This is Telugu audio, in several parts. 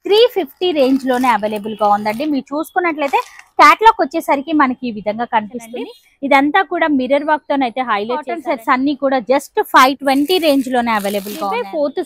350 రేంజ్ లోనే అవైలబుల్ గా ఉందండి. మీరు చూసుకున్నట్లయితే క్యాట్లాగ్ వచ్చేసరికి మనకి ఈ విధంగా కనిపిస్తుంది. ఇదంతా కూడా మిర్రర్ వర్క్ తోనైతే హైలైట్ సెట్స్ అన్ని కూడా జస్ట్ 520 రేంజ్ లోనే అవైలబుల్ గా ఉన్నాయి. 4th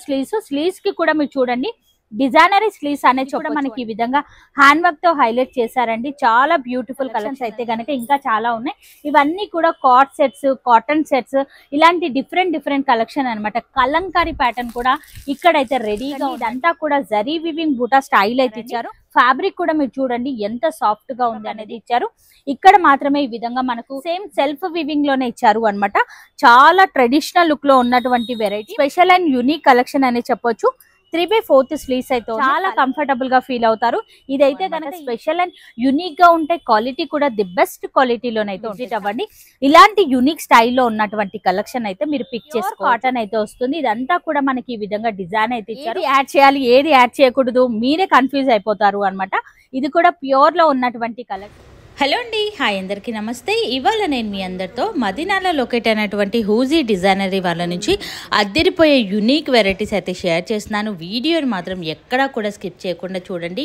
స్లీవ్స్ కి కూడా మీరు చూడండి డిజైనరీ స్లీవ్స్ అనేది కూడా మనకి ఈ విధంగా హ్యాండ్ వర్క్ తో హైలైట్ చేశారండి. చాలా బ్యూటిఫుల్ కలర్స్ అయితే గనక ఇంకా చాలా ఉన్నాయి. ఇవన్నీ కూడా కార్డ్ సెట్స్, కాటన్ సెట్స్, ఇలాంటి డిఫరెంట్ కలెక్షన్ అన్నమాట. కలంకారీ ప్యాటర్న్ కూడా ఇక్కడైతే రెడీగా, ఇదంతా కూడా జరీ వివింగ్ బూటా స్టైల్ అయితే ఇచ్చారు. ఫ్యాబ్రిక్ కూడా మీరు చూడండి ఎంత సాఫ్ట్ గా ఉంది అనేది ఇచ్చారు. ఇక్కడ మాత్రమే ఈ విధంగా మనకు సేమ్ సెల్ఫ్ వివింగ్ లోనే ఇచ్చారు అన్నమాట. చాలా ట్రెడిషనల్ లుక్ లో ఉన్నటువంటి variety, special and unique collection అని చెప్పొచ్చు. 3/4 స్లీవ్స్ అయితే చాలా కంఫర్టబుల్ గా ఫీల్ అవుతారు. ఇదైతే కనుక స్పెషల్ అండ్ యూనిక్ గా ఉంటాయి. క్వాలిటీ కూడా ది బెస్ట్ క్వాలిటీలోనైతే విజిట్ అవ్వండి. ఇలాంటి యూనిక్ స్టైల్లో ఉన్నటువంటి కలెక్షన్ అయితే మీరు పిక్ చేసుకో. కాటన్ అయితే వస్తుంది. ఇదంతా కూడా మనకి ఈ విధంగా డిజైన్ అయితే ఇచ్చారు. యాడ్ చేయాలి, ఏది యాడ్ చేయకూడదు, మీరే కన్ఫ్యూజ్ అయిపోతారు అన్నమాట. ఇది కూడా ప్యూర్ లో ఉన్నటువంటి కలెక్షన్. హలో అండి, హాయ్ అందరికీ నమస్తే. ఇవాళ నేను మీ అందరితో మదీనాలో లొకేట్ అయినటువంటి హూజీ డిజైనరీ వాళ్ళ నుంచి అద్దరిపోయే యూనిక్ వెరైటీస్ అయితే షేర్ చేస్తున్నాను. వీడియోని మాత్రం ఎక్కడా కూడా స్కిప్ చేయకుండా చూడండి.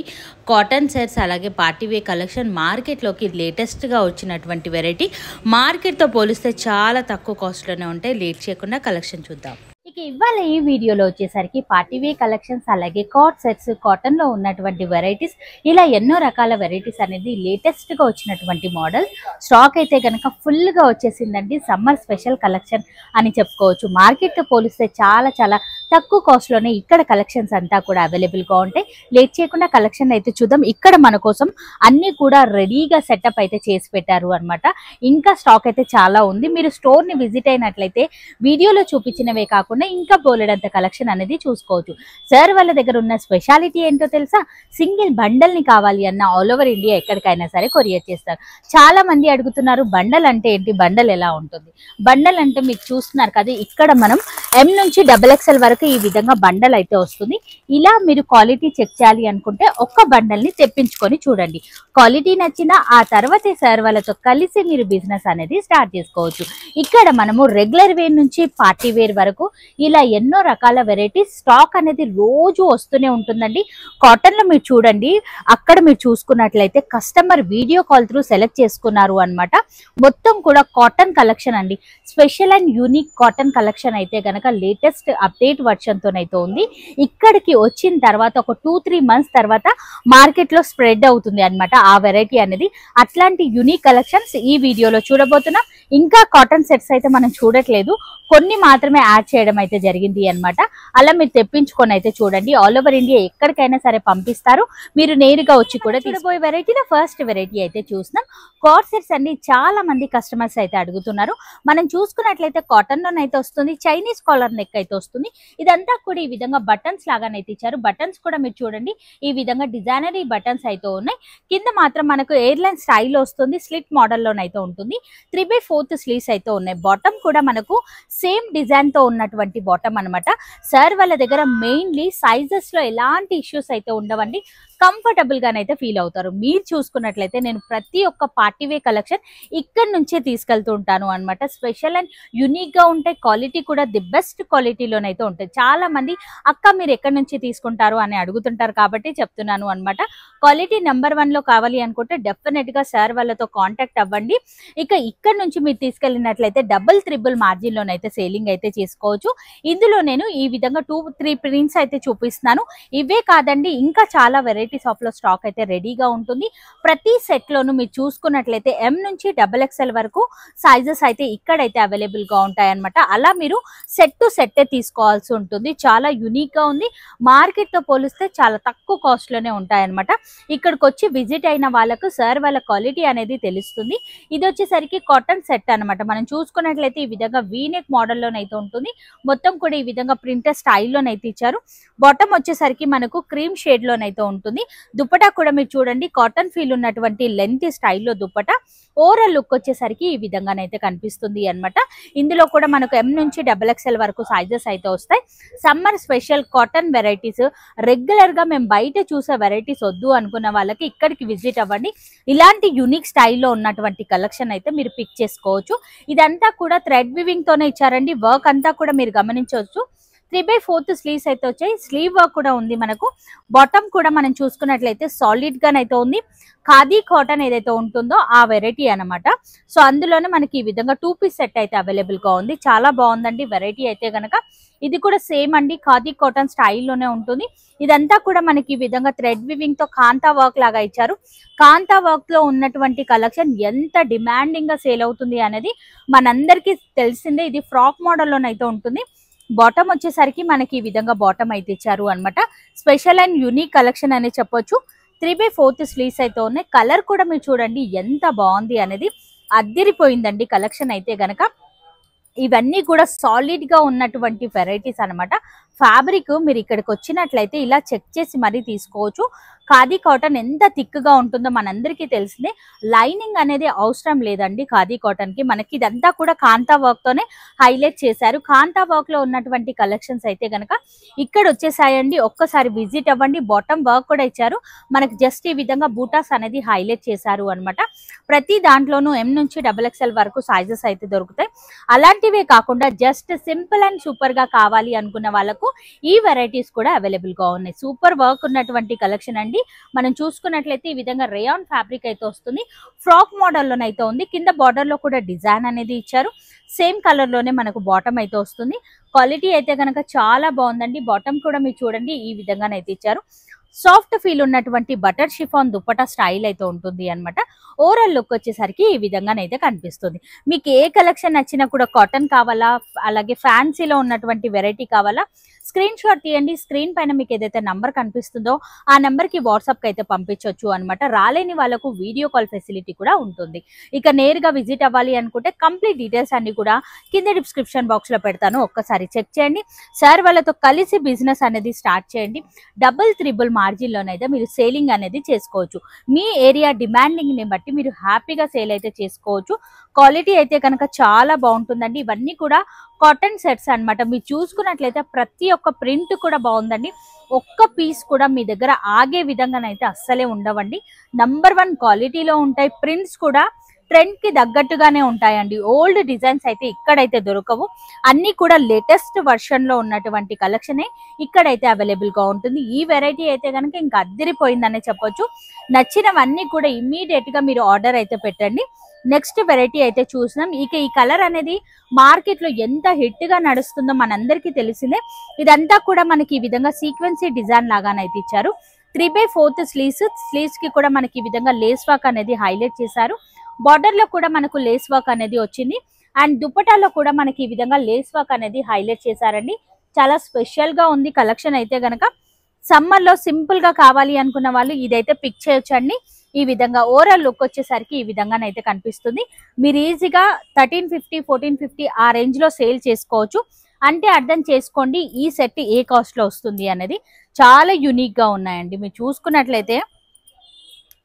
కాటన్ సెట్స్ అలాగే పార్టీవేర్ కలెక్షన్ మార్కెట్లోకి లేటెస్ట్గా వచ్చినటువంటి వెరైటీ. మార్కెట్తో పోలిస్తే చాలా తక్కువ కాస్ట్లోనే ఉంటాయి. లేట్ చేయకుండా కలెక్షన్ చూద్దాం. ఇక ఇవాళ ఈ వీడియోలో వచ్చేసరికి పార్టీవేర్ కలెక్షన్స్ అలాగే కార్డ్ సెట్స్, కాటన్ లో ఉన్నటువంటి వెరైటీస్, ఇలా ఎన్నో రకాల వెరైటీస్ అనేది లేటెస్ట్ గా వచ్చినటువంటి మోడల్ స్టాక్ అయితే కనుక ఫుల్ గా వచ్చేసిందండి. సమ్మర్ స్పెషల్ కలెక్షన్ అని చెప్పుకోవచ్చు. మార్కెట్ తో పోలిస్తే చాలా తక్కువ కాస్ట్ లోనే ఇక్కడ కలెక్షన్స్ అంతా కూడా అవైలబుల్ గా ఉంటాయి. లేట్ చేయకుండా కలెక్షన్ అయితే చూద్దాం. ఇక్కడ మన కోసం అన్ని కూడా రెడీగా సెటప్ అయితే చేసి పెట్టారు అన్నమాట. ఇంకా స్టాక్ అయితే చాలా ఉంది. మీరు స్టోర్ ని విజిట్ అయినట్లయితే వీడియోలో చూపించినవే కాకుండా ఇంకా బోలెడంత కలెక్షన్ అనేది చూసుకోవచ్చు. సార్ వాళ్ళ దగ్గర ఉన్న స్పెషాలిటీ ఏంటో తెలుసా? సింగిల్ బండల్ ని కావాలి అన్న ఆల్ ఓవర్ ఇండియా ఎక్కడికైనా సరే కొరియర్ చేస్తారు. చాలా మంది అడుగుతున్నారు బండల్ అంటే ఏంటి, బండల్ ఎలా ఉంటుంది? బండల్ అంటే మీకు చూస్తున్నారు కదా, ఇక్కడ మనం M నుంచి XXL వరకు ఈ విధంగా బండల్ అయితే వస్తుంది. ఇలా మీరు క్వాలిటీ చెక్ చేయాలి అనుకుంటే ఒక్క బండల్ ని తెప్పించుకొని చూడండి. క్వాలిటీ నచ్చినా ఆ తర్వాతే సార్ వాళ్ళతో కలిసి మీరు బిజినెస్ అనేది స్టార్ట్ చేసుకోవచ్చు. ఇక్కడ మనము రెగ్యులర్ వేర్ నుంచి పార్టీ వేర్ వరకు ఇలా ఎన్నో రకాల వెరైటీస్ స్టాక్ అనేది రోజు వస్తూనే ఉంటుందండి. కాటన్ లో మీరు చూడండి, అక్కడ మీరు చూసుకున్నట్లయితే customer video call through select చేసుకున్నారు అన్నమాట. మొత్తం కూడా కాటన్ కలెక్షన్ అండి. Special and unique cotton collection అయితే గనక లేటెస్ట్ అప్డేట్ వర్షన్ తోనైతే ఉంది. ఇక్కడికి వచ్చిన తర్వాత ఒక 2-3 మంత్స్ తర్వాత మార్కెట్ లో స్ప్రెడ్ అవుతుంది అన్నమాట ఆ వెరైటీ అనేది. అట్లాంటి యూనిక్ కలెక్షన్స్ ఈ వీడియోలో చూడబోతున్నాం. ఇంకా కాటన్ సెట్స్ అయితే మనం చూడట్లేదు, కొన్ని మాత్రమే యాడ్ చేయడం అయితే జరిగింది అన్నమాట. అలా మీరు తెప్పించుకొని అయితే చూడండి. ఆల్ ఓవర్ ఇండియా ఎక్కడికైనా సరే పంపిస్తారు. మీరు నేరుగా వచ్చి కూడా చూడబోయే వెరైటీలో ఫస్ట్ వెరైటీ అయితే చూస్తున్నాం. కార్డ్ సెట్స్ అండి. చాలా మంది కస్టమర్స్ అయితే అడుగుతున్నారు. మనం చూసుకున్నట్లయితే కాటన్ లోనైతే వస్తుంది, చైనీస్ కాలర్ నెక్ అయితే వస్తుంది. ఇదంతా కూడా ఈ విధంగా బటన్స్ లాగానైతే ఇచ్చారు. బటన్స్ కూడా మీరు చూడండి ఈ విధంగా డిజైనరీ బటన్స్ అయితే ఉన్నాయి. కింద మాత్రం మనకు ఎయిర్లైన్ స్టైల్ వస్తుంది, స్లిట్ మోడల్ లోనైతే ఉంటుంది. 3/4 స్లీవ్స్ అయితే ఉన్నాయి. బాటమ్ కూడా మనకు సేమ్ డిజైన్ తో ఉన్నటువంటి బాటమ్ అన్నమాట. సార్ వాళ్ళ దగ్గర మెయిన్లీ సైజెస్ లో ఎలాంటి ఇష్యూస్ అయితే ఉండవండి. కంఫర్టబుల్ గానైతే ఫీల్ అవుతారు. మీరు చూసుకున్నట్లయితే నేను ప్రతి ఒక్క పార్టీవేర్ కలెక్షన్ ఇక్కడ నుంచే తీసుకెళ్తూ ఉంటాను అన్నమాట. స్పెషల్ అండ్ యూనిక్ గా ఉంటాయి. క్వాలిటీ కూడా ది బెస్ట్ క్వాలిటీలోనైతే ఉంటాయి. చాలా మంది అక్క మీరు ఎక్కడి నుంచి తీసుకుంటారు అని అడుగుతుంటారు కాబట్టి చెప్తున్నాను అన్నమాట. క్వాలిటీ నెంబర్ 1 లో కావాలి అనుకుంటే డెఫినెట్ గా సార్ వాళ్ళతో కాంటాక్ట్ అవ్వండి. ఇక ఇక్కడ నుంచి మీరు తీసుకెళ్ళినట్లయితే డబుల్, ట్రిపుల్ మార్జిన్ లోనైతే సేలింగ్ అయితే చేసుకోవచ్చు. ఇందులో నేను ఈ విధంగా 2-3 ప్రింట్స్ అయితే చూపిస్తున్నాను. ఇవే కాదండి, ఇంకా చాలా వెరైటీస్ ఆఫ్ లో స్టాక్ అయితే రెడీగా ఉంటుంది. ప్రతి సెట్ లోను మీరు చూసుకున్నట్లయితే M నుంచి XXL వరకు సైజెస్ అయితే ఇక్కడైతే అవైలబుల్ గా ఉంటాయి అన్నమాట. అలా మీరు సెట్ టు సెట్ తీసుకోవాల్సి ఉంటుంది. చాలా యూనిక్ గా ఉంది. మార్కెట్ తో పోలిస్తే చాలా తక్కువ కాస్ట్ లోనే ఉంటాయి అన్నమాట. ఇక్కడికి వచ్చి విజిట్ అయిన వాళ్ళకు సార్ వాళ్ళ క్వాలిటీ అనేది తెలుస్తుంది. ఇది వచ్చేసరికి కాటన్ సెట్ అన్నమాట. మనం చూసుకున్నట్లయితే ఈ విధంగా వీనెక్ మోడల్ లోనైతే ఉంటుంది. మొత్తం కూడా ఈ విధంగా ప్రింటర్ స్టైల్లోనైతే ఇచ్చారు. బాటమ్ వచ్చేసరికి మనకు క్రీమ్ షేడ్ లోనైతే ఉంటుంది. దుపట్టా కూడా మీరు చూడండి కాటన్ ఫీల్ ఉన్నటువంటి లెంత్ స్టైల్లో దుపట్టా. ఓవరాల్ లుక్ వచ్చేసరికి ఈ విధంగానైతే కనిపిస్తుంది అన్నమాట. ఇందులో కూడా మనకు M నుంచి XXL వరకు సైజెస్ అయితే వస్తాయి. Summer special cotton varieties, regular గా మేము బయట చూసే వెరైటీస్ వద్దు అనుకున్న వాళ్ళకి ఇక్కడికి విజిట్ అవ్వండి. ఇలాంటి యూనిక్ స్టైల్లో ఉన్నటువంటి కలెక్షన్ అయితే మీరు పిక్ చేసుకోవచ్చు. ఇదంతా కూడా థ్రెడ్ వివింగ్ తోనే ఇచ్చారండి. వర్క్ అంతా కూడా మీరు గమనించవచ్చు. 3/4 స్లీవ్స్ అయితే వచ్చాయి. స్లీవ్ వర్క్ కూడా ఉంది మనకు. బాటమ్ కూడా మనం చూసుకున్నట్లయితే సాలిడ్ గానైతే ఉంది. ఖాదీ కాటన్ ఏదైతే ఉంటుందో ఆ వెరైటీ అన్నమాట. సో అందులోనే మనకి ఈ విధంగా 2 పీస్ సెట్ అయితే అవైలబుల్ గా ఉంది. చాలా బాగుందండి వెరైటీ అయితే గనక. ఇది కూడా సేమ్ అండి, ఖాదీ కాటన్ స్టైల్లోనే ఉంటుంది. ఇదంతా కూడా మనకి ఈ విధంగా థ్రెడ్ వివింగ్ తో కాంతా వర్క్ లాగా ఇచ్చారు. కాంతా వర్క్ లో ఉన్నటువంటి కలెక్షన్ ఎంత డిమాండింగ్ గా సేల్ అవుతుంది అనేది మనందరికీ తెలిసిందే. ఇది ఫ్రాక్ మోడల్లోనైతే ఉంటుంది. బాటమ్ వచ్చేసరికి మనకి ఈ విధంగా బాటమ్ అయితే ఇచ్చారు అనమాట. స్పెషల్ అండ్ యూనిక్ కలెక్షన్ అనేది చెప్పొచ్చు. 3/4 స్లీవ్స్ అయితే ఉన్నాయి. కలర్ కూడా మీరు చూడండి ఎంత బాగుంది అనేది, అద్దిరిపోయిందండి కలెక్షన్ అయితే గనక. ఇవన్నీ కూడా సాలిడ్ గా ఉన్నటువంటి వెరైటీస్ అన్నమాట. ఫ్యాబ్రిక్ మీరు ఇక్కడికి వచ్చినట్లయితే ఇలా చెక్ చేసి మరీ తీసుకోవచ్చు. ఖాదీ కాటన్ ఎంత థిక్ గా ఉంటుందో మనందరికీ తెలిసిందే. లైనింగ్ అనేది అవసరం లేదండి ఖాదీ కాటన్ కి. మనకి ఇదంతా కూడా కాంతా వర్క్ తోనే హైలైట్ చేశారు. కాంతా వర్క్ లో ఉన్నటువంటి కలెక్షన్స్ అయితే గనక ఇక్కడ వచ్చేసాయండి. ఒక్కసారి విజిట్ అవ్వండి. బాటమ్ వర్క్ కూడా ఇచ్చారు మనకి. జస్ట్ ఈ విధంగా బూటాస్ అనేది హైలైట్ చేశారు అనమాట. ప్రతి దాంట్లోనూ M నుంచి XXL వరకు సైజెస్ అయితే దొరుకుతాయి. అలాంటివే కాకుండా జస్ట్ సింపుల్ అండ్ సూపర్ గా కావాలి అనుకున్న వాళ్ళకు ఈ వెరైటీస్ కూడా అవైలబుల్ గా ఉన్నాయి. సూపర్ వర్క్ ఉన్నటువంటి కలెక్షన్ అండి. మనం చూసుకున్నట్లయితే ఈ విధంగా రేయాన్ ఫ్యాబ్రిక్ అయితే వస్తుంది. ఫ్రాక్ మోడల్లోనైతే ఉంది. కింద బార్డర్ లో కూడా డిజైన్ అనేది ఇచ్చారు. సేమ్ కలర్ లోనే మనకు బాటమ్ అయితే వస్తుంది. క్వాలిటీ అయితే కనుక చాలా బాగుందండి. బాటమ్ కూడా మీరు చూడండి ఈ విధంగానైతే ఇచ్చారు. సాఫ్ట్ ఫీల్ ఉన్నటువంటి బటర్ షిఫాన్ దుపట్టా స్టైల్ అయితే ఉంటుంది అనమాట. ఓవరాల్ లుక్ వచ్చేసరికి ఈ విధంగానైతే కనిపిస్తుంది. మీకు ఏ కలెక్షన్ నచ్చినా కూడా కాటన్ కావాలా, అలాగే ఫ్యాన్సీలో ఉన్నటువంటి వెరైటీ కావాలా, స్క్రీన్ షాట్ తీయండి. స్క్రీన్ పైన మీకు ఏదైతే నంబర్ కనిపిస్తుందో ఆ నెంబర్ కి వాట్సాప్ కి అయితే పంపించవచ్చు అనమాట. రాలేని వాళ్ళకు వీడియో కాల్ ఫెసిలిటీ కూడా ఉంటుంది. ఇక నేరుగా విజిట్ అవ్వాలి అనుకుంటే కంప్లీట్ డీటెయిల్స్ అన్ని కూడా కింద డిస్క్రిప్షన్ బాక్స్ లో పెడతాను. ఒక్కసారి చెక్ చేయండి. సార్ వాళ్ళతో కలిసి బిజినెస్ అనేది స్టార్ట్ చేయండి. 3/3 మార్జిన్ లోనైతే మీరు సేలింగ్ అనేది చేసుకోవచ్చు. మీ ఏరియా డిమాండింగ్ ని బట్టి మీరు హ్యాపీగా సేల్ అయితే చేసుకోవచ్చు. క్వాలిటీ అయితే కనుక చాలా బాగుంటుందండి. ఇవన్నీ కూడా కాటన్ సెట్స్ అన్నమాట. మీరు చూసుకున్నట్లయితే ప్రతి ఒక్క ప్రింట్ కూడా బాగుందండి. ఒక్క పీస్ కూడా మీ దగ్గర ఆగే విధంగానైతే అస్సలే ఉండవండి. నంబర్ 1 క్వాలిటీలో ఉంటాయి. ప్రింట్స్ కూడా ట్రెండ్ కి తగ్గట్టుగానే ఉంటాయండి. ఓల్డ్ డిజైన్స్ అయితే ఇక్కడైతే దొరకవు. అన్ని కూడా లేటెస్ట్ వర్షన్ లో ఉన్నటువంటి కలెక్షనే ఇక్కడైతే అవైలబుల్ గా ఉంటుంది. ఈ వెరైటీ అయితే కనుక ఇంకా అద్దరిపోయిందనే చెప్పొచ్చు. నచ్చినవన్నీ కూడా ఇమ్మీడియట్ గా మీరు ఆర్డర్ అయితే పెట్టండి. నెక్స్ట్ వెరైటీ అయితే చూసినాం. ఇక ఈ కలర్ అనేది మార్కెట్ లో ఎంత హిట్ గా నడుస్తుందో మనందరికీ తెలిసిందే. ఇదంతా కూడా మనకి ఈ విధంగా సీక్వెన్సీ డిజైన్ లాగానైతే ఇచ్చారు. 3/4 స్లీవ్స్ కి కూడా మనకి ఈ విధంగా లేస్ వర్క్ అనేది హైలైట్ చేశారు. బార్డర్ లో కూడా మనకు లేస్ వర్క్ అనేది వచ్చింది. అండ్ దుపట్టాలో కూడా మనకి ఈ విధంగా లేస్ వర్క్ అనేది హైలైట్ చేశారండి. చాలా స్పెషల్ గా ఉంది కలెక్షన్ అయితే గనక. సమ్మర్ లో సింపుల్ గా కావాలి అనుకున్న వాళ్ళు ఇదైతే పిక్ చేయొచ్చండి. ఈ విధంగా ఓవరాల్ లుక్ వచ్చేసరికి ఈ విధంగానైతే కనిపిస్తుంది. మీరు ఈజీగా 1350, 1450 ఆ రేంజ్ లో సేల్ చేసుకోవచ్చు. అంటే అర్థం చేసుకోండి ఈ సెట్ ఏ కాస్ట్ లో వస్తుంది అనేది. చాలా యూనిక్ గా ఉన్నాయండి. మీరు చూసుకున్నట్లయితే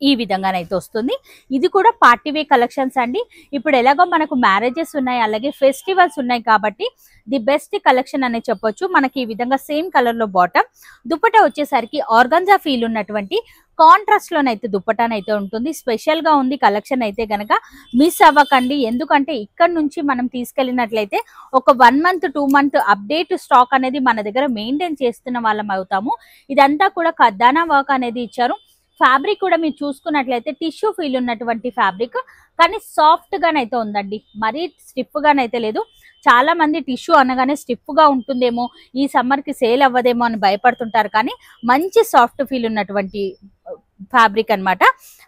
ఈ విధంగానైతే వస్తుంది. ఇది కూడా పార్టీ వే కలెక్షన్స్ అండి. ఇప్పుడు ఎలాగో మనకు మ్యారేజెస్ ఉన్నాయి, అలాగే ఫెస్టివల్స్ ఉన్నాయి కాబట్టి ది బెస్ట్ కలెక్షన్ అనే చెప్పొచ్చు. మనకి ఈ విధంగా సేమ్ కలర్ లో బాటమ్, దుపట్టా వచ్చేసరికి ఆర్గంజా ఫీల్ ఉన్నటువంటి కాంట్రాస్ట్ లోనైతే దుపట్టానైతే ఉంటుంది. స్పెషల్ గా ఉంది కలెక్షన్ అయితే గనక మిస్ అవ్వకండి. ఎందుకంటే ఇక్కడ నుంచి మనం తీసుకెళ్ళినట్లయితే ఒక 1 మంత్ 2 మంత్ అప్డేట్ స్టాక్ అనేది మన దగ్గర మెయింటైన్ చేస్తున్న వాళ్ళం అవుతాము. ఇదంతా కూడా ఖద్దానా వర్క్ అనేది ఇచ్చారు. ఫ్యాబ్రిక్ కూడా మీరు చూసుకున్నట్లయితే టిష్యూ ఫీల్ ఉన్నటువంటి ఫ్యాబ్రిక్, కానీ సాఫ్ట్ గానైతే ఉందండి. మరీ స్టిఫ్ గానైతే లేదు. చాలా మంది టిష్యూ అనగానే స్టిఫ్ గా ఉంటుందేమో, ఈ సమ్మర్ కి సేల్ అవ్వదేమో అని భయపడుతుంటారు. కానీ మంచి సాఫ్ట్ ఫీల్ ఉన్నటువంటి ఫ్యాబ్రిక్ అన్నమాట.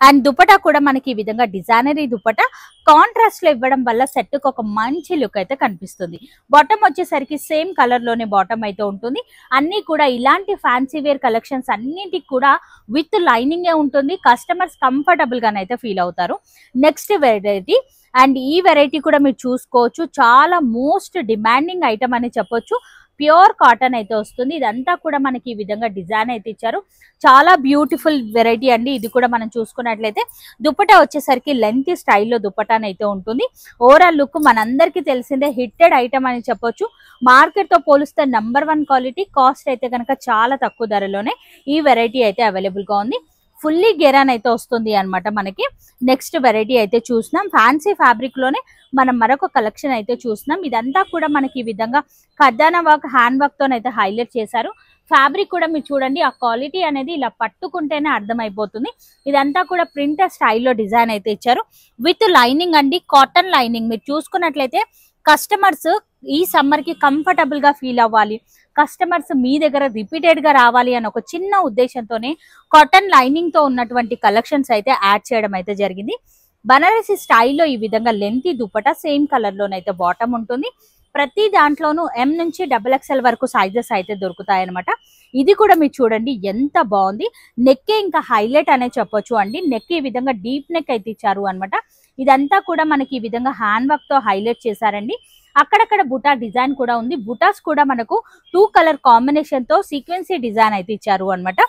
అండ్ దుపట్టా కూడా మనకి ఈ విధంగా డిజైనరీ దుపట్టా కాంట్రాస్ట్ లో ఇవ్వడం వల్ల సెట్ కు ఒక మంచి లుక్ అయితే కనిపిస్తుంది. బాటమ్ వచ్చేసరికి సేమ్ కలర్ లోనే బాటమ్ అయితే ఉంటుంది. అన్ని కూడా ఇలాంటి ఫ్యాన్సీ వేర్ కలెక్షన్స్ అన్నింటికి కూడా విత్ లైనింగ్ ఉంటుంది. కస్టమర్స్ కంఫర్టబుల్ గానైతే ఫీల్ అవుతారు. నెక్స్ట్ వెరైటీ, అండ్ ఈ వెరైటీ కూడా మీరు చూసుకోవచ్చు. చాలా మోస్ట్ డిమాండింగ్ ఐటమ్ అని చెప్పొచ్చు. ప్యూర్ కాటన్ అయితే వస్తుంది. ఇదంతా కూడా మనకి ఈ విధంగా డిజైన్ అయితే ఇచ్చారు. చాలా బ్యూటిఫుల్ వెరైటీ అండి. ఇది కూడా మనం చూసుకున్నట్లయితే దుపట్టా వచ్చేసరికి లెంత్ స్టైల్లో దుపట్టానైతే ఉంటుంది. ఓవరాల్ లుక్ మనందరికీ తెలిసిందే, హిట్టెడ్ ఐటమ్ అని చెప్పొచ్చు. మార్కెట్ తో పోలిస్తే నంబర్ 1 క్వాలిటీ, కాస్ట్ అయితే కనుక చాలా తక్కువ ధరలోనే ఈ వెరైటీ అయితే అవైలబుల్ గా ఉంది. ఫుల్లీ గెరాన్ అయితే వస్తుంది అన్నమాట. మనకి నెక్స్ట్ వెరైటీ అయితే చూస్తున్నాం. ఫ్యాన్సీ ఫ్యాబ్రిక్ లోనే మనం మరొక కలెక్షన్ అయితే చూస్తున్నాం. ఇదంతా కూడా మనకి ఈ విధంగా ఖర్దానా వర్క్, హ్యాండ్ వర్క్ తోనైతే హైలైట్ చేశారు. ఫ్యాబ్రిక్ కూడా మీరు చూడండి, ఆ క్వాలిటీ అనేది ఇలా పట్టుకుంటేనే అర్థమైపోతుంది. ఇదంతా కూడా ప్రింటర్ స్టైల్లో డిజైన్ అయితే ఇచ్చారు విత్ లైనింగ్ అండి, కాటన్ లైనింగ్. మీరు చూసుకున్నట్లయితే కస్టమర్స్ ఈ సమ్మర్ కి కంఫర్టబుల్ గా ఫీల్ అవ్వాలి, కస్టమర్స్ మీ దగ్గర రిపీటెడ్ గా రావాలి అని ఒక చిన్న ఉద్దేశంతోనే కాటన్ లైనింగ్ తో ఉన్నటువంటి కలెక్షన్స్ అయితే యాడ్ చేయడం అయితే జరిగింది. బనారసి స్టైల్లో ఈ విధంగా లెంతీ దుపట్టా, సేమ్ కలర్ లోనైతే బాటమ్ ఉంటుంది. ప్రతి దాంట్లోనూ M నుంచి XXL వరకు సైజెస్ అయితే దొరుకుతాయి అనమాట. ఇది కూడా మీరు చూడండి ఎంత బాగుంది. నెక్ ఇంకా హైలైట్ అనే చెప్పొచ్చు అండి. నెక్ ఈ విధంగా డీప్ నెక్ అయితే ఇచ్చారు అనమాట. ఇదంతా కూడా మనకి ఈ విధంగా హ్యాండ్ వర్క్ తో హైలైట్ చేశారండి. అక్కడక్కడ బుటా డిజైన్ కూడా ఉంది. బుటాస్ కూడా మనకు 2 కలర్ కాంబినేషన్ తో సీక్వెన్సీ డిజైన్ అయితే ఇచ్చారు అనమాట.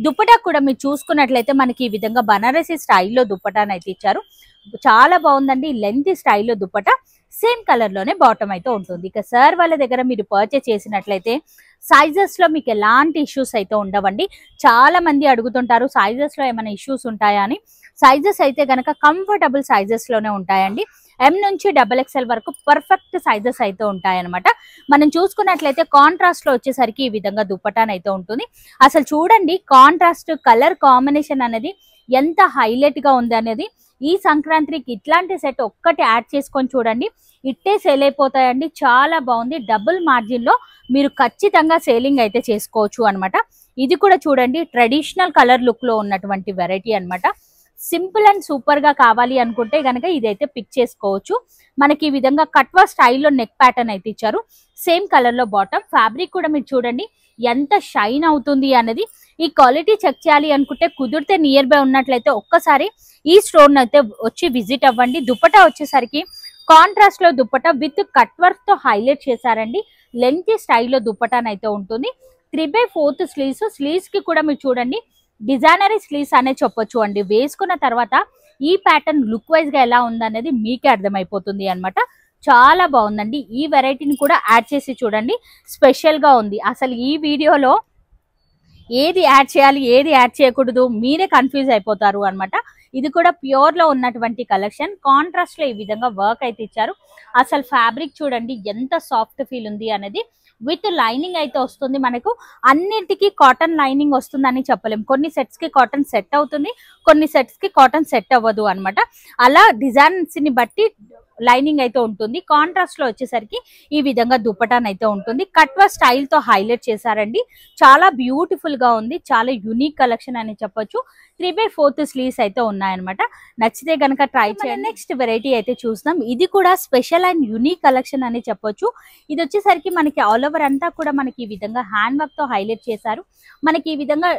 దుపట్టా కూడా మీరు చూసుకున్నట్లయితే మనకి ఈ విధంగా బనారసి స్టైల్లో దుపట్టాను అయితే ఇచ్చారు. చాలా బాగుందండి. లెంత్ స్టైల్లో దుపట్టా, సేమ్ కలర్ లోనే బాటమ్ అయితే ఉంటుంది. ఇక సార్ వాళ్ళ దగ్గర మీరు పర్చేస్ చేసినట్లయితే సైజెస్ లో మీకు ఎలాంటి ఇష్యూస్ అయితే ఉండవండి. చాలా మంది అడుగుతుంటారు సైజెస్ లో ఏమైనా ఇష్యూస్ ఉంటాయా అని. సైజెస్ అయితే గనక కంఫర్టబుల్ సైజెస్ లోనే ఉంటాయండి. M నుంచి XXL వరకు పర్ఫెక్ట్ సైజెస్ అయితే ఉంటాయన్నమాట. మనం చూసుకున్నట్లయితే కాంట్రాస్ట్ లో వచ్చేసరికి ఈ విధంగా దుపట్టాన్ అయితే ఉంటుంది. అసలు చూడండి కాంట్రాస్ట్ కలర్ కాంబినేషన్ అనేది ఎంత హైలైట్ గా ఉంది అనేది. ఈ సంక్రాంతికి ఇట్లాంటి సెట్ ఒక్కటి యాడ్ చేసుకొని చూడండి, ఇట్టే సేల్ అయిపోతాయండి. చాలా బాగుంది. డబుల్ మార్జిన్ లో మీరు ఖచ్చితంగా సేలింగ్ అయితే చేసుకోవచ్చు అనమాట. ఇది కూడా చూడండి ట్రెడిషనల్ కలర్ లుక్ లో ఉన్నటువంటి వెరైటీ అనమాట. సింపుల్ అండ్ సూపర్ గా కావాలి అనుకుంటే గనక ఇదైతే పిక్ చేసుకోవచ్చు. మనకి ఈ విధంగా కట్వా స్టైల్లో నెక్ ప్యాటర్న్ అయితే ఇచ్చారు. సేమ్ కలర్ లో బాటమ్. ఫ్యాబ్రిక్ కూడా మీరు చూడండి ఎంత షైన్ అవుతుంది అనేది. ఈ క్వాలిటీ చెక్ చేయాలి అనుకుంటే కుదిరితే నియర్ బై ఉన్నట్లయితే ఒక్కసారి ఈ స్టోర్ అయితే వచ్చి విజిట్ అవ్వండి. దుపట్టా వచ్చేసరికి కాంట్రాస్ట్ లో దుపట్టా విత్ కట్ వర్క్ తో హైలైట్ చేశారండి. లెంత్ స్టైల్లో దుపట్టాన్ అయితే ఉంటుంది. 3/4 స్లీవ్స్. స్లీవ్స్ కి కూడా మీరు చూడండి డిజైనరీ స్లీవ్స్ అనే చెప్పొచ్చు అండి. వేసుకున్న తర్వాత ఈ ప్యాటర్న్ లుక్ వైజ్ గా ఎలా ఉందనేది మీకే అర్థమైపోతుంది అనమాట. చాలా బాగుందండి. ఈ వెరైటీని కూడా యాడ్ చేసి చూడండి, స్పెషల్ గా ఉంది. అసలు ఈ వీడియోలో ఏది యాడ్ చేయాలి ఏది యాడ్ చేయకూడదు మీరే కన్ఫ్యూజ్ అయిపోతారు అనమాట. ఇది కూడా ప్యూర్ లో ఉన్నటువంటి కలెక్షన్. కాంట్రాస్ట్ లో ఈ విధంగా వర్క్ అయితే ఇచ్చారు. అసలు ఫ్యాబ్రిక్ చూడండి ఎంత సాఫ్ట్ ఫీల్ ఉంది అనేది. విత్ లైనింగ్ అయితే వస్తుంది. మనకు అన్నిటికీ కాటన్ లైనింగ్ వస్తుందని చెప్పలేం. కొన్ని సెట్స్ కి కాటన్ సెట్ అవుతుంది, కొన్ని సెట్స్ కి కాటన్ సెట్ అవ్వదు అనమాట. అలా డిజైన్స్ ని బట్టి లైనింగ్ అయితే ఉంటుంది. కాంట్రాస్ట్ లో వచ్చేసరికి ఈ విధంగా దుపటాన్ అయితే ఉంటుంది. కట్వా స్టైల్ తో హైలైట్ చేశారండి. చాలా బ్యూటిఫుల్ గా ఉంది. చాలా యూనిక్ కలెక్షన్ అని చెప్పొచ్చు. 3/4 స్లీవ్స్ అయితే ఉన్నాయన్నమాట. నచ్చితే గనక ట్రై చేయండి. నెక్స్ట్ వెరైటీ అయితే చూస్తాం. ఇది కూడా స్పెషల్ అండ్ యూనిక్ కలెక్షన్ అని చెప్పొచ్చు. ఇది వచ్చేసరికి మనకి ఆల్ ఓవర్ అంతా కూడా మనకి ఈ విధంగా హ్యాండ్ వర్క్ తో హైలైట్ చేశారు. మనకి ఈ విధంగా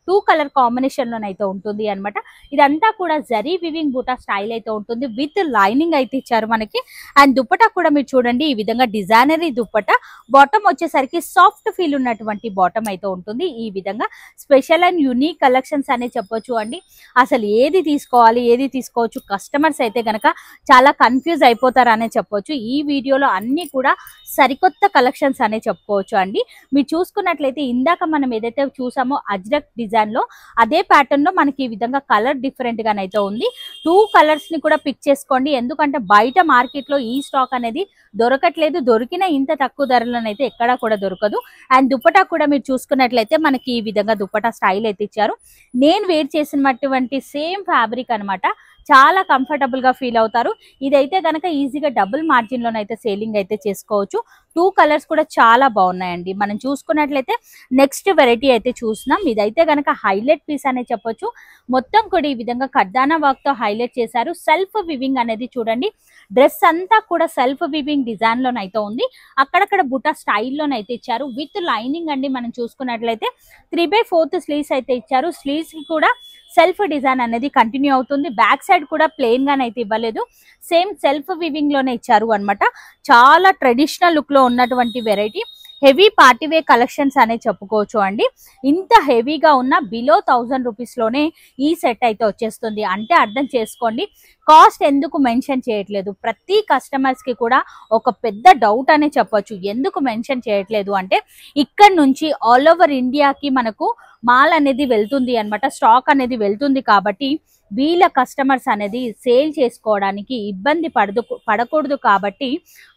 2 కలర్ కాంబినేషన్ లోనైతే ఉంటుంది అనమాట. ఇదంతా కూడా జరీ వివింగ్ బూటా స్టైల్ అయితే ఉంటుంది. విత్ లైనింగ్ అయితే ఇచ్చారు మనకి. అండ్ దుపట్టా కూడా మీరు చూడండి ఈ విధంగా డిజైనరీ దుపట్టా. బాటమ్ వచ్చేసరికి సాఫ్ట్ ఫీల్ ఉన్నటువంటి బాటమ్ అయితే ఉంటుంది. ఈ విధంగా స్పెషల్ అండ్ యూనిక్ కలెక్షన్స్ అనే చెప్పొచ్చు అండి. అసలు ఏది తీసుకోవాలి ఏది తీసుకోవచ్చు కస్టమర్స్ అయితే గనక చాలా కన్ఫ్యూజ్ అయిపోతారు అనే చెప్పొచ్చు. ఈ వీడియోలో అన్ని కూడా సరికొత్త కలెక్షన్స్ అనే చెప్పుకోవచ్చు అండి. మీరు చూసుకున్నట్లయితే ఇందాక మనం ఏదైతే చూసామో అజ్రక్ డిజైన్ లో అదే ప్యాటర్న్ లో మనకి ఈ విధంగా కలర్ డిఫరెంట్ గానైతే ఉంది. 2 కలర్స్ ని కూడా పిక్ చేసుకోండి. ఎందుకంటే బయట మార్కెట్ లో ఈ స్టాక్ అనేది దొరకట్లేదు. దొరికిన ఇంత తక్కువ ధరలోనైతే ఎక్కడా కూడా దొరకదు. అండ్ దుపట్టా కూడా మీరు చూసుకున్నట్లయితే మనకి ఈ విధంగా దుపట్టా స్టైల్ అయితే ఇచ్చారు. నేను వేర్ చేసినటువంటి సేమ్ ఫ్యాబ్రిక్ అనమాట. చాలా కంఫర్టబుల్ గా ఫీల్ అవుతారు. ఇదైతే గనక ఈజీగా డబుల్ మార్జిన్ లోనైతే సేలింగ్ అయితే చేసుకోవచ్చు. 2 కలర్స్ కూడా చాలా బాగున్నాయండి. మనం చూసుకున్నట్లయితే నెక్స్ట్ వెరైటీ అయితే చూస్తున్నాం. ఇదైతే గనక హైలైట్ పీస్ అనే చెప్పొచ్చు. మొత్తం కూడా ఈ విధంగా ఖర్దానా వర్క్ తో హైలైట్ చేశారు. సెల్ఫ్ వివింగ్ అనేది చూడండి. డ్రెస్ అంతా కూడా సెల్ఫ్ వివింగ్ డిజైన్ లోనైతే ఉంది. అక్కడక్కడ బుటా స్టైల్లోనైతే ఇచ్చారు. విత్ లైనింగ్ అండి. మనం చూసుకున్నట్లయితే 3/4 స్లీవ్స్ అయితే ఇచ్చారు. స్లీవ్స్ కి కూడా సెల్ఫ్ డిజైన్ అనేది కంటిన్యూ అవుతుంది. బ్యాక్ సైడ్ కూడా ప్లెయిన్ గానైతే ఇవ్వలేదు. సేమ్ సెల్ఫ్ వివింగ్ లోనే ఇచ్చారు అనమాట. చాలా ట్రెడిషనల్ లుక్ లో ఉన్నటువంటి వెరైటీ. హెవీ పార్టీవేర్ కలెక్షన్స్ అనే చెప్పుకోవచ్చు అండి. ఇంత హెవీగా ఉన్న బిలో 1000 రూపీస్ లోనే ఈ సెట్ అయితే వచ్చేస్తుంది. అంటే అర్థం చేసుకోండి కాస్ట్ ఎందుకు మెన్షన్ చేయట్లేదు. ప్రతి కస్టమర్స్ కి కూడా ఒక పెద్ద డౌట్ అనే చెప్పొచ్చు. ఎందుకు మెన్షన్ చేయట్లేదు అంటే ఇక్కడ నుంచి ఆల్ ఓవర్ ఇండియాకి మనకు మాల్ అనేది వెళ్తుంది అన్నమాట, స్టాక్ అనేది వెళ్తుంది. కాబట్టి వీళ్ళ కస్టమర్స్ అనేది సేల్ చేసుకోవడానికి ఇబ్బంది పడకూడదు కాబట్టి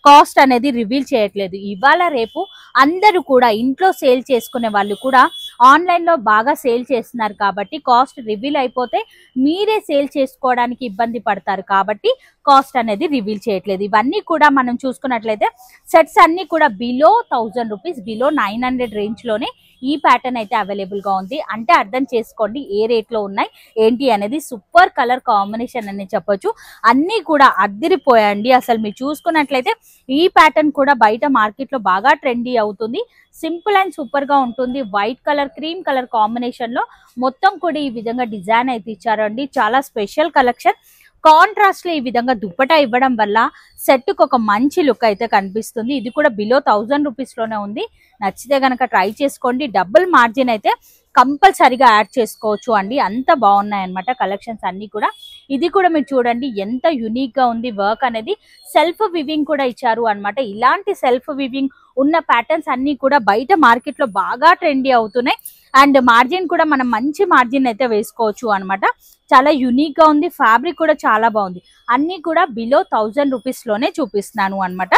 కాస్ట్ అనేది రివీల్ చేయట్లేదు. ఇవాళ రేపు అందరూ కూడా ఇంట్లో సేల్ చేసుకునే వాళ్ళు కూడా ఆన్లైన్లో బాగా సేల్ చేస్తున్నారు కాబట్టి కాస్ట్ రివీల్ అయిపోతే మీరే సేల్ చేసుకోవడానికి ఇబ్బంది పడతారు కాబట్టి కాస్ట్ అనేది రివీల్ చేయట్లేదు. ఇవన్నీ కూడా మనం చూసుకున్నట్లయితే సెట్స్ అన్ని కూడా బిలో 1000 రూపీస్, బిలో 900 రేంజ్లోనే ఈ ప్యాటర్న్ అయితే అవైలబుల్గా ఉంది. అంటే అర్థం చేసుకోండి ఏ రేట్లో ఉన్నాయి ఏంటి అనేది. సూపర్ కలర్ కాంబినేషన్ అని చెప్పొచ్చు. అన్నీ కూడా అద్దిరిపోయాయండి. అసలు మీరు చూసుకున్నట్లయితే ఈ ప్యాటర్న్ కూడా బయట మార్కెట్లో బాగా ట్రెండీ అవుతుంది. సింపుల్ అండ్ సూపర్ గా ఉంటుంది. White colour cream colour combination లో మొత్తం కూడా ఈ విధంగా డిజైన్ అయితే ఇచ్చారండి. చాలా స్పెషల్ కలెక్షన్. కాంట్రాస్ట్ లో ఈ విధంగా దుప్పటా ఇవ్వడం వల్ల సెట్ కు ఒక మంచి లుక్ అయితే కనిపిస్తుంది. ఇది కూడా బిలో 1000 రూపీస్ లోనే ఉంది. నచ్చితే గనక ట్రై చేసుకోండి. డబుల్ మార్జిన్ అయితే కంపల్సరీగా యాడ్ చేసుకోవచ్చు అండి. అంత బాగున్నాయి అన్నమాట కలెక్షన్స్ అన్ని కూడా. ఇది కూడా మీరు చూడండి ఎంత యూనిక్ గా ఉంది. వర్క్ అనేది సెల్ఫ్ వివింగ్ కూడా ఇచ్చారు అన్నమాట. ఇలాంటి సెల్ఫ్ వివింగ్ ఉన్న ప్యాటర్న్స్ అన్ని కూడా బయట మార్కెట్ లో బాగా ట్రెండీ అవుతున్నాయి. అండ్ మార్జిన్ కూడా మనం మంచి మార్జిన్ అయితే వేసుకోవచ్చు అన్నమాట. చాలా యూనిక్ గా ఉంది. ఫ్యాబ్రిక్ కూడా చాలా బాగుంది. అన్ని కూడా బిలో 1000 రూపీస్ లోనే చూపిస్తున్నాను అన్నమాట.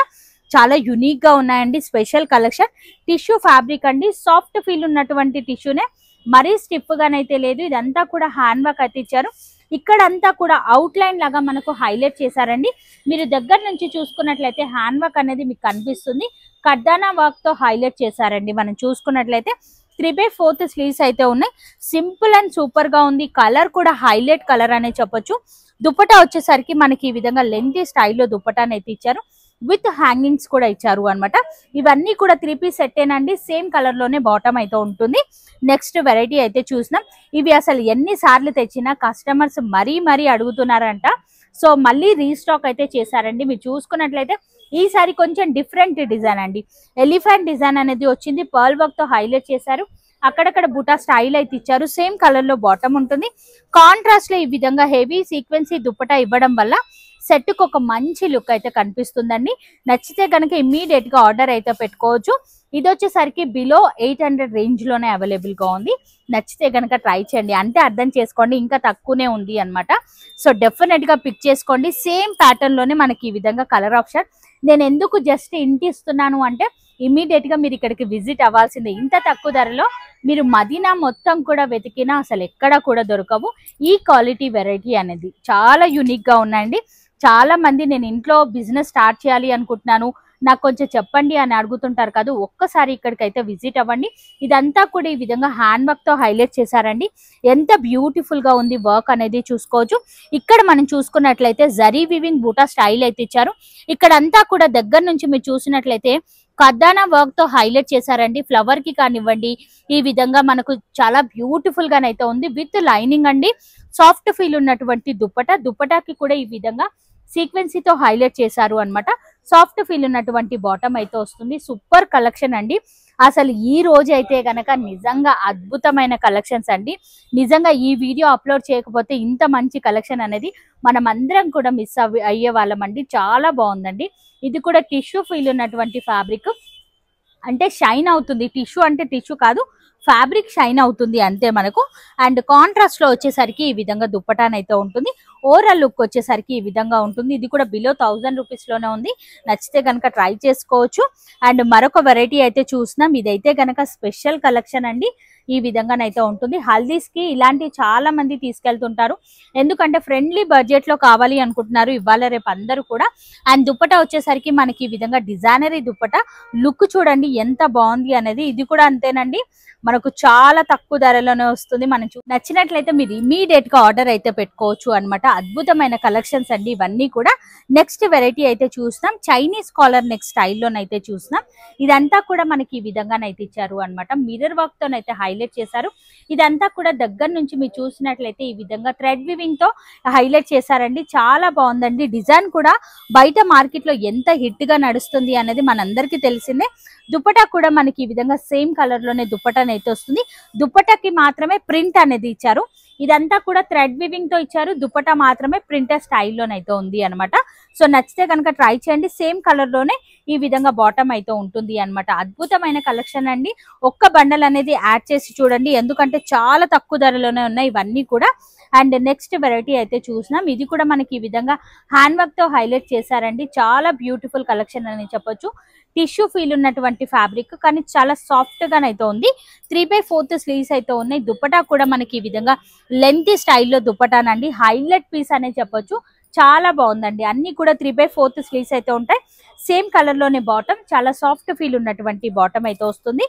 చాలా యూనిక్ గా ఉన్నాయండి. Special collection. టిష్యూ ఫ్యాబ్రిక్ అండి. సాఫ్ట్ ఫీల్ ఉన్నటువంటి టిష్యూనే, మరీ స్టిఫ్ గానైతే లేదు. ఇదంతా కూడా హ్యాండ్ వర్క్ అయితే ఇచ్చారు. ఇక్కడంతా కూడా అవుట్ లైన్ లాగా మనకు హైలైట్ చేశారండి. మీరు దగ్గర నుంచి చూసుకున్నట్లయితే హ్యాండ్ వర్క్ అనేది మీకు కనిపిస్తుంది. కర్దానా వర్క్ తో హైలైట్ చేశారండి. మనం చూసుకున్నట్లయితే 3/4 స్లీవ్స్ అయితే ఉన్నాయి. సింపుల్ అండ్ సూపర్ గా ఉంది. కలర్ కూడా హైలైట్ కలర్ అనే చెప్పొచ్చు. దుపట్టా వచ్చేసరికి మనకి ఈ విధంగా లెంతీ స్టైల్లో దుపట్టాని అయితే ఇచ్చారు. విత్ హ్యాంగింగ్స్ కూడా ఇచ్చారు అన్నమాట. ఇవన్నీ కూడా 3 పీస్ సెట్టేనండి. సేమ్ కలర్ లోనే బాటమ్ అయితే ఉంటుంది. నెక్స్ట్ వెరైటీ అయితే చూసినాం. ఇవి అసలు ఎన్నిసార్లు తెచ్చినా కస్టమర్స్ మరీ అడుగుతున్నారంట. సో మళ్ళీ రీస్టాక్ అయితే చేశారండి. మీరు చూసుకున్నట్లయితే ఈసారి కొంచెం డిఫరెంట్ డిజైన్ అండి. ఎలిఫెంట్ డిజైన్ అనేది వచ్చింది. పర్ల్ వర్క్ తో హైలైట్ చేశారు. అక్కడక్కడ బుటా స్టైల్ అయితే ఇచ్చారు. సేమ్ కలర్ లో బాటమ్ ఉంటుంది. కాంట్రాస్ట్ లో ఈ విధంగా హెవీ సీక్వెన్సీ దుపట్టా ఇవ్వడం వల్ల సెట్ కు ఒక మంచి లుక్ అయితే కనిపిస్తుందండి. నచ్చితే కనుక ఇమ్మీడియట్ గా ఆర్డర్ అయితే పెట్టుకోవచ్చు. ఇది వచ్చేసరికి బిలో 800 రేంజ్ లోనే అవైలబుల్ గా ఉంది. నచ్చితే కనుక ట్రై చేయండి. అంటే అర్థం చేసుకోండి ఇంకా తక్కువనే ఉంది అన్నమాట. సో డెఫినెట్ గా పిక్ చేసుకోండి. సేమ్ ప్యాటర్న్ లోనే మనకి ఈ విధంగా కలర్ ఆప్షన్. నేను ఎందుకు జస్ట్ ఇంటి ఇస్తున్నాను అంటే ఇమ్మీడియట్ గా మీరు ఇక్కడికి విజిట్ అవ్వాల్సిందే. ఇంత తక్కువ ధరలో మీరు మదీనా మొత్తం కూడా వెతికినా అసలు ఎక్కడా కూడా దొరకవు. ఈ క్వాలిటీ వెరైటీ అనేది చాలా యూనిక్ గా ఉన్నాయండి. చాలా మంది నేను ఇంట్లో బిజినెస్ స్టార్ట్ చేయాలి అనుకుంటున్నాను, నాకు కొంచెం చెప్పండి అని అడుగుతుంటారు కదా. ఒక్కసారి ఇక్కడికైతే విజిట్ అవ్వండి. ఇదంతా కూడా ఈ విధంగా హ్యాండ్ వర్క్ తో హైలైట్ చేశారండి. ఎంత బ్యూటిఫుల్ గా ఉంది వర్క్ అనేది చూసుకోవచ్చు. ఇక్కడ మనం చూసుకున్నట్లయితే జరీ వివింగ్ బూటా స్టైల్ అయితే ఇచ్చారు. ఇక్కడంతా కూడా దగ్గర నుంచి మీరు చూసినట్లయితే కర్దానా వర్క్ తో హైలైట్ చేశారండి. ఫ్లవర్ కి కానివ్వండి ఈ విధంగా మనకు చాలా బ్యూటిఫుల్ గానైతే ఉంది. విత్ లైనింగ్ అండి. సాఫ్ట్ ఫీల్ ఉన్నటువంటి దుపటాకి కూడా ఈ విధంగా సీక్వెన్సీతో హైలైట్ చేశారు అన్నమాట. సాఫ్ట్ ఫీల్ ఉన్నటువంటి బాటమ్ అయితే వస్తుంది. సూపర్ కలెక్షన్ అండి. అసలు ఈ రోజు అయితే గనక నిజంగా అద్భుతమైన కలెక్షన్స్ అండి. నిజంగా ఈ వీడియో అప్లోడ్ చేయకపోతే ఇంత మంచి కలెక్షన్ అనేది మనం అందరం కూడా మిస్ అయ్యే వాళ్ళమండి. చాలా బాగుందండి. ఇది కూడా టిష్యూ ఫీల్ ఉన్నటువంటి ఫ్యాబ్రిక్. అంటే షైన్ అవుతుంది. టిష్యూ అంటే టిష్యూ కాదు, ఫ్యాబ్రిక్ షైన్ అవుతుంది అంతే మనకు. అండ్ కాంట్రాస్ట్ లో వచ్చేసరికి ఈ విధంగా దుప్పటానైతే ఉంటుంది. ఓవరాల్ లుక్ వచ్చేసరికి ఈ విధంగా ఉంటుంది. ఇది కూడా బిలో 1000 రూపీస్ లోనే ఉంది. నచ్చితే కనుక ట్రై చేసుకోవచ్చు. అండ్ మరొక వెరైటీ అయితే చూసినాం. ఇదైతే కనుక స్పెషల్ కలెక్షన్ అండి. ఈ విధంగానైతే ఉంటుంది. హల్దీస్ కి ఇలాంటి చాలా మంది తీసుకెళ్తుంటారు. ఎందుకంటే ఫ్రెండ్లీ బడ్జెట్ లో కావాలి అనుకుంటున్నారు ఇవాళ రేపు అందరూ కూడా. అండ్ దుప్పటా వచ్చేసరికి మనకి ఈ విధంగా డిజైనరీ దుప్పటా. లుక్ చూడండి ఎంత బాగుంది అనేది. ఇది కూడా అంతేనండి, మనకు చాలా తక్కువ ధరలోనే వస్తుంది. మనం నచ్చినట్లయితే మీరు ఇమీడియట్ గా ఆర్డర్ అయితే పెట్టుకోవచ్చు అన్నమాట. అద్భుతమైన కలెక్షన్స్ అండి ఇవన్నీ కూడా. నెక్స్ట్ వెరైటీ అయితే చూసినాం. చైనీస్ కాలర్ నెక్ స్టైల్లోనైతే చూసినాం. ఇదంతా కూడా మనకి ఈ విధంగానైతే ఇచ్చారు అన్నమాట. మిర్రర్ వర్క్ తోనైతే హైలైట్ చేశారు. ఇదంతా కూడా దగ్గర నుంచి మీరు చూసినట్లయితే ఈ విధంగా థ్రెడ్ వివింగ్ తో హైలైట్ చేశారండి. చాలా బాగుందండి. డిజైన్ కూడా బయట మార్కెట్ లో ఎంత హిట్ గా నడుస్తుంది అనేది మనందరికీ తెలిసిందే. దుపట్టా కూడా మనకి ఈ విధంగా సేమ్ కలర్ లోనే దుపట్టా అయితే వస్తుంది. దుపట్టాకి మాత్రమే ప్రింట్ అనేది ఇచ్చారు. ఇదంతా కూడా థ్రెడ్ వివింగ్ తో ఇచ్చారు. దుపట్టా మాత్రమే ప్రింటర్ స్టైల్లోనైతే ఉంది అనమాట. సో నచ్చితే కనుక ట్రై చేయండి. సేమ్ కలర్ లోనే ఈ విధంగా బాటమ్ అయితే ఉంటుంది అనమాట. అద్భుతమైన కలెక్షన్ అండి. ఒక్క బండల్ అనేది యాడ్ చేసి చూడండి, ఎందుకంటే చాలా తక్కువ ధరలోనే ఉన్నాయి ఇవన్నీ కూడా. అండ్ నెక్స్ట్ వెరైటీ అయితే చూసినాం. ఇది కూడా మనకి ఈ విధంగా హ్యాండ్ వర్క్ తో హైలైట్ చేశారండి. చాలా బ్యూటిఫుల్ కలెక్షన్ అని చెప్పొచ్చు. టిష్యూ ఫీల్ ఉన్నటువంటి ఫ్యాబ్రిక్, కానీ చాలా సాఫ్ట్ గానైతే ఉంది. 3/4 స్లీవ్స్ అయితే ఉన్నాయి. దుపట్టా కూడా మనకి ఈ విధంగా లెంత్ స్టైల్లో దుపట్టానండి. హైలైట్ పీస్ అనే చెప్పొచ్చు. చాలా బాగుందండి. అన్ని కూడా 3/4 స్లీవ్స్ అయితే ఉంటాయి. సేమ్ కలర్ లోనే బాటమ్, చాలా సాఫ్ట్ ఫీల్ ఉన్నటువంటి బాటమ్ అయితే వస్తుంది.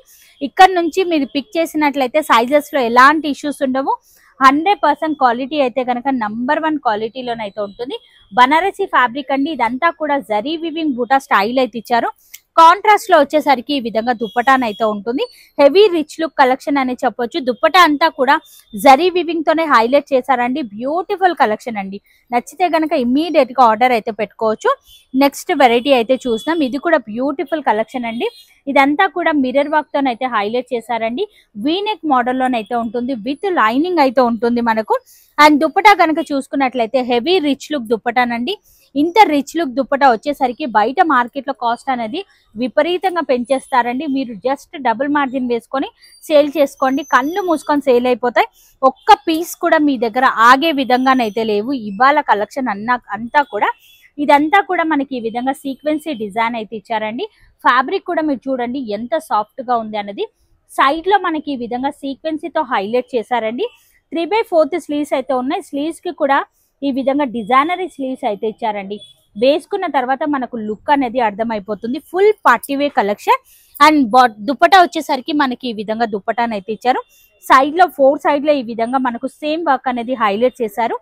ఇక్కడ నుంచి మీరు పిక్ చేసినట్లయితే సైజెస్ లో ఎలాంటి ఇష్యూస్ ఉండవు. 100% క్వాలిటీ అయితే కనుక నంబర్ 1 క్వాలిటీలోనైతే ఉంటుంది. బనారసి ఫ్యాబ్రిక్ అండి. ఇదంతా కూడా జరీ వివింగ్ బూటా స్టైల్ అయితే ఇచ్చారు. కాంట్రాస్ట్ లో వచ్చేసరికి ఈ విధంగా దుపట్టాన్ అయితే ఉంటుంది. హెవీ రిచ్ లుక్ కలెక్షన్ అని చెప్పొచ్చు. దుపట్టా అంతా కూడా జరీ వివింగ్ తోనే హైలైట్ చేశారండి. బ్యూటిఫుల్ కలెక్షన్ అండి. నచ్చితే కనుక ఇమ్మీడియట్ గా ఆర్డర్ అయితే పెట్టుకోవచ్చు. నెక్స్ట్ వెరైటీ అయితే చూసినాం. ఇది కూడా బ్యూటిఫుల్ కలెక్షన్ అండి. ఇదంతా కూడా మిర్రర్ వర్క్ తోనైతే హైలైట్ చేశారండి. వీనెక్ మోడల్ లోనైతే ఉంటుంది. విత్ లైనింగ్ అయితే ఉంటుంది మనకు. అండ్ దుపట్టా కనుక చూసుకున్నట్లయితే హెవీ రిచ్ లుక్ దుపట్టానండి. ఇంత రిచ్ లుక్ దుపట్టా వచ్చేసరికి బయట మార్కెట్ లో కాస్ట్ అనేది విపరీతంగా పెంచేస్తారండి. మీరు జస్ట్ డబుల్ మార్జిన్ వేసుకొని సేల్ చేసుకోండి. కళ్ళు మూసుకొని సేల్ అయిపోతాయి. ఒక్క పీస్ కూడా మీ దగ్గర ఆగే విధంగానైతే లేవు ఇవాళ కలెక్షన్ అంతా కూడా. ఇదంతా కూడా మనకి ఈ విధంగా సీక్వెన్సీ డిజైన్ అయితే ఇచ్చారండి. ఫ్యాబ్రిక్ కూడా మీరు చూడండి ఎంత సాఫ్ట్ గా ఉంది అన్నది. సైడ్ లో మనకి ఈ విధంగా సీక్వెన్సీతో హైలైట్ చేశారండి. 3/4 స్లీవ్స్ అయితే ఉన్నాయి. స్లీవ్స్ కి కూడా ఈ విధంగా డిజైనరీ స్లీవ్స్ అయితే ఇచ్చారండి. వేసుకున్న తర్వాత మనకు లుక్ అనేది అర్థమైపోతుంది. Full party wear collection. And dupatta వచ్చేసరికి మనకి ఈ విధంగా దుపట్టానైతే ఇచ్చారు. సైడ్ లో 4 సైడ్ లో ఈ విధంగా మనకు సేమ్ వర్క్ అనేది హైలైట్ చేశారు.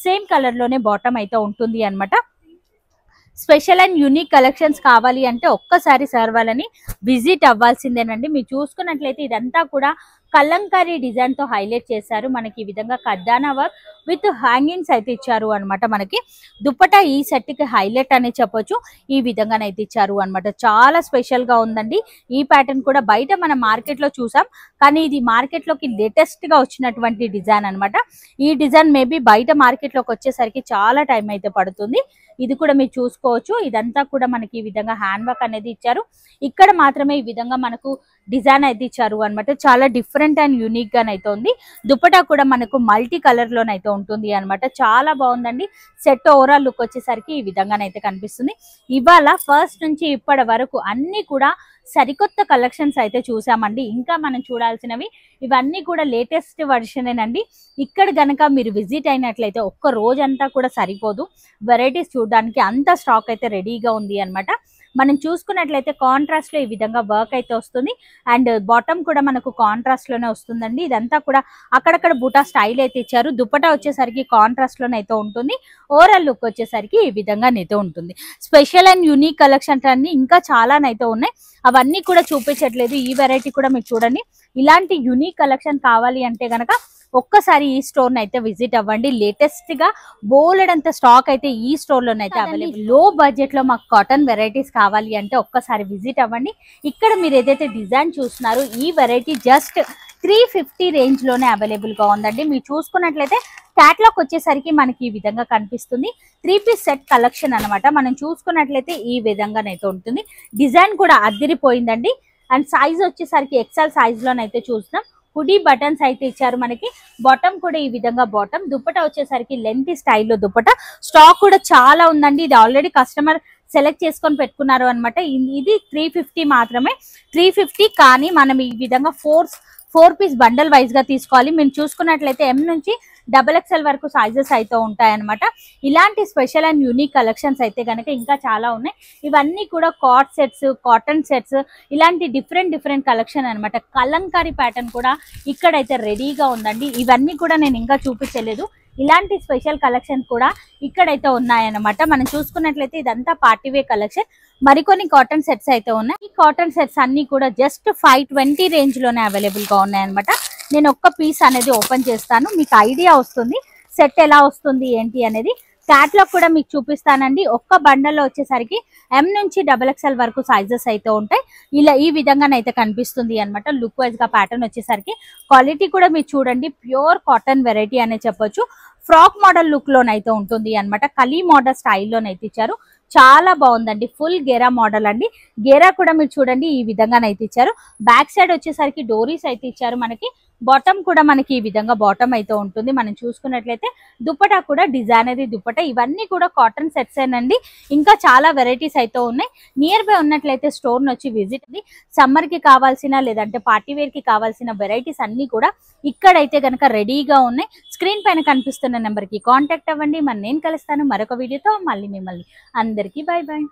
సేమ్ కలర్ లోనే బాటమ్ అయితే ఉంటుంది అన్నమాట. స్పెషల్ అండ్ యూనిక్ కలెక్షన్స్ కావాలి అంటే ఒక్కసారి సార్ వాళ్ళని విజిట్ అవ్వాల్సిందేనండి. మీరు చూసుకున్నట్లయితే ఇదంతా కూడా కలంకారీ డిజైన్ తో హైలైట్ చేశారు. మనకి ఈ విధంగా కడ్డానా వర్క్ విత్ హ్యాంగింగ్స్ అయితే ఇచ్చారు అనమాట. మనకి దుపట్టా ఈ సెట్ కి హైలైట్ అని చెప్పొచ్చు. ఈ విధంగానైతే ఇచ్చారు అనమాట. చాలా స్పెషల్ గా ఉందండి. ఈ ప్యాటర్న్ కూడా బయట మన మార్కెట్ లో చూసాం, కానీ ఇది మార్కెట్ లోకి లేటెస్ట్ గా వచ్చినటువంటి డిజైన్ అనమాట. ఈ డిజైన్ మేబీ బయట మార్కెట్ లోకి వచ్చేసరికి చాలా టైం అయితే పడుతుంది. ఇది కూడా మీరు చూసుకోవచ్చు. ఇదంతా కూడా మనకి ఈ విధంగా హ్యాండ్ వర్క్ అనేది ఇచ్చారు. ఇక్కడ మాత్రమే ఈ విధంగా మనకు డిజైన్ అయితే ఇచ్చారు అనమాట. చాలా డిఫరెంట్ అండ్ యూనిక్ గానైతే ఉంది. దుపట్టా కూడా మనకు మల్టీ కలర్ లోనైతే ఉంటుంది అనమాట. చాలా బాగుందండి. సెట్ ఓవరాల్ లుక్ వచ్చేసరికి ఈ విధంగానైతే కనిపిస్తుంది. ఇవాళ ఫస్ట్ నుంచి ఇప్పటి వరకు అన్ని కూడా సరికొత్త కలెక్షన్స్ అయితే చూసామండి. ఇంకా మనం చూడాల్సినవి ఇవన్నీ కూడా లేటెస్ట్ వర్షనేనండి. ఇక్కడ గనక మీరు విజిట్ అయినట్లయితే ఒక్క రోజంతా కూడా సరిపోదు వెరైటీస్ చూడడానికి. అంత స్టాక్ అయితే రెడీగా ఉంది అన్నమాట. మనం చూసుకున్నట్లయితే కాంట్రాస్ట్ లో ఈ విధంగా వర్క్ అయితే వస్తుంది. అండ్ బాటమ్ కూడా మనకు కాంట్రాస్ట్ లోనే వస్తుందండి. ఇదంతా కూడా అక్కడక్కడ బూటా స్టైల్ అయితే ఇచ్చారు. దుపట్టా వచ్చేసరికి కాంట్రాస్ట్ లోనే అయితే ఉంటుంది. ఓవరాల్ లుక్ వచ్చేసరికి ఈ విధంగానైతే ఉంటుంది. స్పెషల్ అండ్ యూనిక్ కలెక్షన్స్ అన్ని ఇంకా చాలానైతే ఉన్నాయి. అవన్నీ కూడా చూపించట్లేదు. ఈ వెరైటీ కూడా మీరు చూడండి. ఇలాంటి యూనిక్ కలెక్షన్ కావాలి అంటే గనక ఒక్కసారి ఈ స్టోర్ అయితే విజిట్ అవ్వండి. లేటెస్ట్ గా బోలెడంత స్టాక్ అయితే ఈ స్టోర్ లోనైతే అవైలబుల్. లో బడ్జెట్ లో మాకు కాటన్ వెరైటీస్ కావాలి అంటే ఒక్కసారి విజిట్ అవ్వండి. ఇక్కడ మీరు ఏదైతే డిజైన్ చూస్తున్నారో ఈ వెరైటీ జస్ట్ 350 రేంజ్ లోనే అవైలబుల్ గా ఉందండి. మీరు చూసుకున్నట్లయితే క్యాట్లాగ్ వచ్చేసరికి మనకి ఈ విధంగా కనిపిస్తుంది. 3 పీస్ సెట్ కలెక్షన్ అనమాట. మనం చూసుకున్నట్లయితే ఈ విధంగానైతే ఉంటుంది. డిజైన్ కూడా అదిరిపోయిందండి. అండ్ సైజ్ వచ్చేసరికి ఎక్సెల్ సైజ్ లోనైతే చూస్తున్నాం. హుడీ బటన్స్ అయితే ఇచ్చారు. మనకి బాటమ్ కూడా ఈ విధంగా బాటమ్. దుపట్టా వచ్చేసరికి లెంత్ స్టైల్లో దుపట్టా. స్టాక్ కూడా చాలా ఉందండి. ఇది ఆల్రెడీ కస్టమర్ సెలెక్ట్ చేసుకొని పెట్టుకున్నారు అనమాట. ఇది 350 మాత్రమే. 350 కానీ మనం ఈ విధంగా 4 పీస్ బండల్ వైజ్ గా తీసుకోవాలి. మీరు చూసుకున్నట్లయితే M నుంచి XXL వరకు సైజెస్ అయితే ఉంటాయన్నమాట. ఇలాంటి స్పెషల్ అండ్ యూనిక్ కలెక్షన్స్ అయితే కనుక ఇంకా చాలా ఉన్నాయి. ఇవన్నీ కూడా కార్డ్ సెట్స్, కాటన్ సెట్స్, ఇలాంటి డిఫరెంట్ కలెక్షన్ అనమాట. కలంకారీ ప్యాటర్న్ కూడా ఇక్కడైతే రెడీగా ఉందండి. ఇవన్నీ కూడా నేను ఇంకా చూపించలేదు. ఇలాంటి స్పెషల్ కలెక్షన్ కూడా ఇక్కడైతే ఉన్నాయన్నమాట. మనం చూసుకున్నట్లయితే ఇదంతా పార్టీవేర్ కలెక్షన్. మరికొన్ని కాటన్ సెట్స్ అయితే ఉన్నాయి. ఈ కాటన్ సెట్స్ అన్ని కూడా జస్ట్ 520 రేంజ్ లోనే అవైలబుల్ గా ఉన్నాయన్నమాట. నేను ఒక్క పీస్ అనేది ఓపెన్ చేస్తాను, మీకు ఐడియా వస్తుంది సెట్ ఎలా వస్తుంది ఏంటి అనేది. క్యాట్లాగ్ కూడా మీకు చూపిస్తానండి. ఒక్క బండల్లో వచ్చేసరికి M నుంచి XXL వరకు సైజెస్ అయితే ఉంటాయి. ఇలా ఈ విధంగానైతే కనిపిస్తుంది అనమాట. లుక్ వైజ్ గా ప్యాటర్న్ వచ్చేసరికి క్వాలిటీ కూడా మీరు చూడండి, ప్యూర్ కాటన్ వెరైటీ అనే చెప్పొచ్చు. ఫ్రాక్ మోడల్ లుక్ లోనైతే ఉంటుంది అనమాట. కలీ మోడల్ స్టైల్లోనైతే ఇచ్చారు. చాలా బాగుందండి. ఫుల్ గేరా మోడల్ అండి. గేరా కూడా మీరు చూడండి ఈ విధంగానైతే ఇచ్చారు. బ్యాక్ సైడ్ వచ్చేసరికి డోరీస్ అయితే ఇచ్చారు మనకి. బాటమ్ కూడా మనకి ఈ విధంగా బాటమ్ అయితే ఉంటుంది. మనం చూసుకున్నట్లయితే దుపట్టా కూడా డిజైనరీ దుపట్టా. ఇవన్నీ కూడా కాటన్ సెట్స్ ఏనండి. ఇంకా చాలా వెరైటీస్ అయితే ఉన్నాయి. నియర్ బై ఉన్నట్లయితే స్టోర్ వచ్చి విజిట్ అండి. సమ్మర్ కి కావాల్సిన లేదంటే పార్టీ వేర్ కి కావాల్సిన వెరైటీస్ అన్ని కూడా ఇక్కడైతే గనక రెడీగా ఉన్నాయి. స్క్రీన్ పైన కనిపిస్తున్న నెంబర్ కి కాంటాక్ట్ అవ్వండి. మరి నేను కలుస్తాను మరొక వీడియోతో. మళ్ళీ మిమ్మల్ని అందరికీ బై బై.